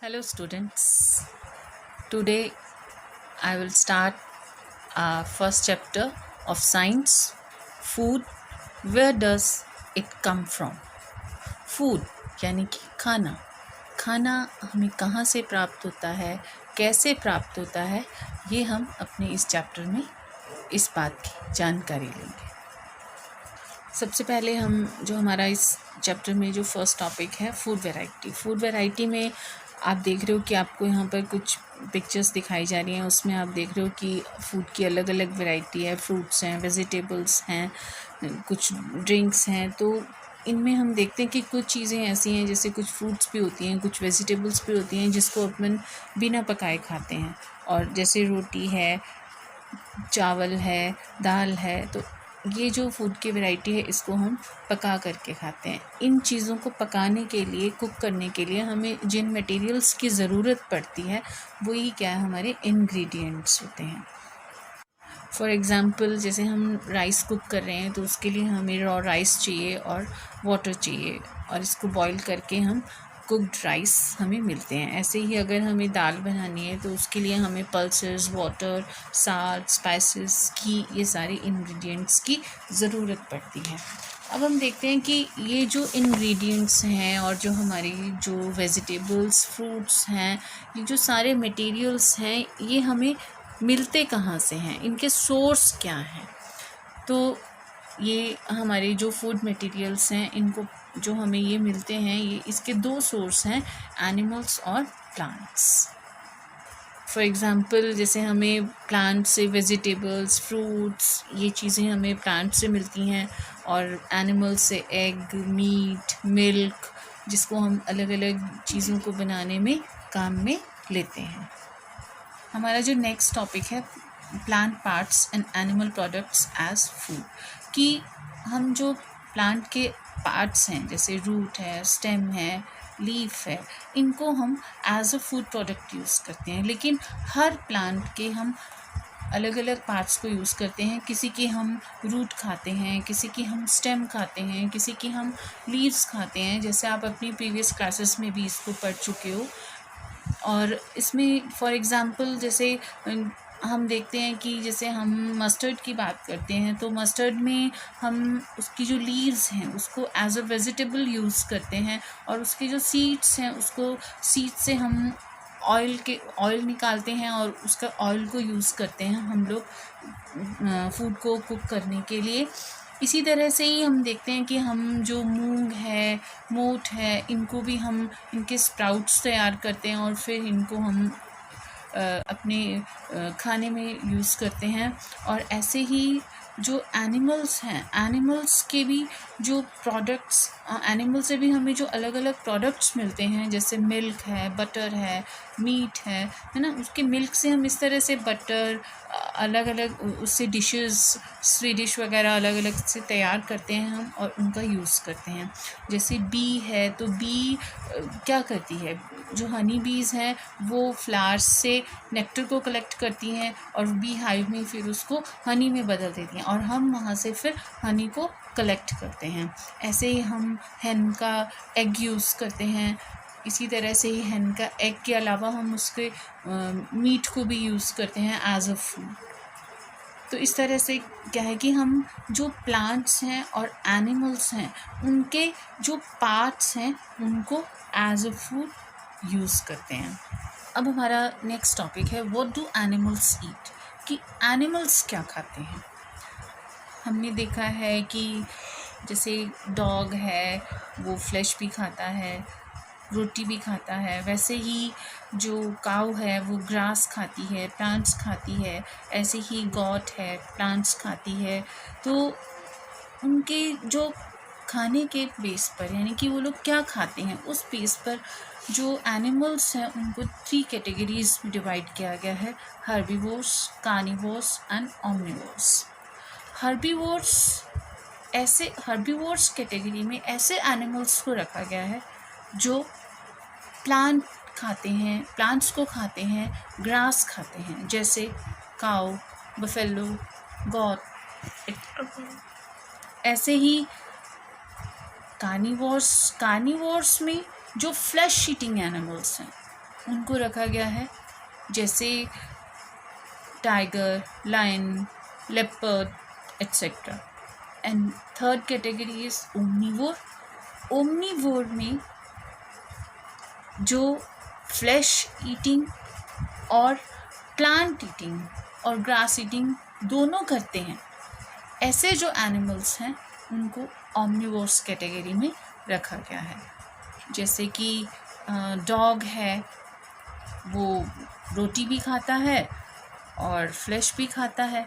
Hello, students. Today I will start our first chapter of science. Food. Where does it come from? Food यानी कि खाना. खाना हमें कहाँ से प्राप्त होता है, कैसे प्राप्त होता है, ये हम अपने इस चैप्टर में इस बात की जानकारी लेंगे. सबसे पहले हम जो हमारा इस चैप्टर में जो फर्स्ट टॉपिक है फूड वैरायटी में आप देख रहे हो कि आपको यहाँ पर कुछ पिक्चर्स दिखाई जा रही हैं. उसमें आप देख रहे हो कि फूड की अलग अलग वैरायटी है. फ्रूट्स हैं, वेजिटेबल्स हैं, कुछ ड्रिंक्स हैं. तो इनमें हम देखते हैं कि कुछ चीज़ें ऐसी हैं जैसे कुछ फ्रूट्स भी होती हैं, कुछ वेजिटेबल्स भी होती हैं जिसको अपन बिना पकाए खाते हैं. और जैसे रोटी है, चावल है, दाल है, तो ये जो फूड की वैरायटी है इसको हम पका करके खाते हैं. इन चीज़ों को पकाने के लिए, कुक करने के लिए हमें जिन मटेरियल्स की ज़रूरत पड़ती है वही क्या है, हमारे इंग्रेडिएंट्स होते हैं. फॉर एग्ज़ाम्पल जैसे हम राइस कुक कर रहे हैं तो उसके लिए हमें रॉ राइस चाहिए और वाटर चाहिए, और इसको बॉईल करके हम कुक्ड राइस हमें मिलते हैं. ऐसे ही अगर हमें दाल बनानी है तो उसके लिए हमें पल्सेस, वाटर, साल्ट, स्पाइसेस की, ये सारे इंग्रेडिएंट्स की ज़रूरत पड़ती है. अब हम देखते हैं कि ये जो इंग्रेडिएंट्स हैं और जो हमारी जो वेजिटेबल्स, फ्रूट्स हैं, ये जो सारे मटेरियल्स हैं, ये हमें मिलते कहाँ से हैं, इनके सोर्स क्या हैं. तो ये हमारे जो फूड मटेरियल्स हैं, इनको जो हमें ये मिलते हैं, ये इसके दो सोर्स हैं, एनिमल्स और प्लांट्स. फॉर एग्ज़ाम्पल जैसे हमें प्लांट से वेजिटेबल्स, फ्रूट्स, ये चीज़ें हमें प्लांट से मिलती हैं, और एनिमल्स से एग, मीट, मिल्क, जिसको हम अलग अलग चीज़ों को बनाने में काम में लेते हैं. हमारा जो नेक्स्ट टॉपिक है plant parts and animal products as food, कि हम जो प्लांट के पार्ट्स हैं जैसे रूट है, स्टेम है, लीफ है, इनको हम as a food product use करते हैं. लेकिन हर प्लांट के हम अलग अलग पार्ट्स को यूज़ करते हैं. किसी की हम रूट खाते हैं, किसी की हम स्टेम खाते हैं, किसी की हम लीव्स खाते हैं. जैसे आप अपनी प्रीवियस क्लासेस में भी इसको पढ़ चुके हो. और इसमें फॉर एग्ज़ाम्पल जैसे हम देखते हैं कि जैसे हम मस्टर्ड की बात करते हैं तो मस्टर्ड में हम उसकी जो लीव्स हैं उसको एज अ वेजिटेबल यूज़ करते हैं, और उसके जो सीड्स हैं उसको सीड से हम ऑयल निकालते हैं और उसका ऑयल को यूज़ करते हैं हम लोग फूड को कुक करने के लिए. इसी तरह से ही हम देखते हैं कि हम जो मूंग है, मोठ है, इनको भी हम इनके स्प्राउट्स तैयार करते हैं और फिर इनको हम अपने खाने में यूज़ करते हैं. और ऐसे ही जो एनिमल्स हैं, एनिमल्स के भी जो प्रोडक्ट्स, एनिमल से भी हमें जो अलग अलग प्रोडक्ट्स मिलते हैं जैसे मिल्क है, बटर है, मीट है ना. उसके मिल्क से हम इस तरह से बटर, अलग अलग उससे डिशेस, स्वीडिश वगैरह अलग अलग से तैयार करते हैं हम और उनका यूज़ करते हैं. जैसे बी है तो बी क्या करती है, जो हनी बीज़ हैं वो फ्लावर्स से नेक्टर को कलेक्ट करती हैं और बी हाइव में फिर उसको हनी में बदल देती हैं, और हम वहाँ से फिर हनी को कलेक्ट करते हैं. ऐसे ही हम hen का एग यूज़ करते हैं. इसी तरह से ही hen का एग के अलावा हम उसके मीट को भी यूज़ करते हैं एज अ फूड. तो इस तरह से क्या है कि हम जो प्लांट्स हैं और एनिमल्स हैं उनके जो पार्ट्स हैं उनको एज अ फूड यूज़ करते हैं. अब हमारा नेक्स्ट टॉपिक है व्हाट डू एनिमल्स ईट, कि एनिमल्स क्या खाते हैं. हमने देखा है कि जैसे डॉग है वो फ्लेश भी खाता है, रोटी भी खाता है. वैसे ही जो काऊ है वो ग्रास खाती है, प्लांट्स खाती है. ऐसे ही गॉट है, प्लांट्स खाती है. तो उनके जो खाने के बेस पर, यानी कि वो लोग क्या खाते हैं उस बेस पर जो एनिमल्स हैं उनको 3 कैटेगरीज में डिवाइड किया गया है: herbivores, carnivores and omnivores. Herbivores category में ऐसे एनिमल्स को रखा गया है जो प्लांट खाते हैं, प्लांट्स को खाते हैं, ग्रास खाते हैं, जैसे काऊ, बफेलो, गॉट. ऐसे ही कार्निवोर्स में जो फ्लैश ईटिंग एनिमल्स हैं उनको रखा गया है, जैसे tiger, lion, leopard etcetera. And third category is omnivore. Omnivore में जो फ्लैश ईटिंग और प्लांट ईटिंग और ग्रास ईटिंग दोनों करते हैं, ऐसे जो एनिमल्स हैं उनको ओमनीवोर्स कैटेगरी में रखा गया है। जैसे कि डॉग है, वो रोटी भी खाता है और फ्लैश भी खाता है,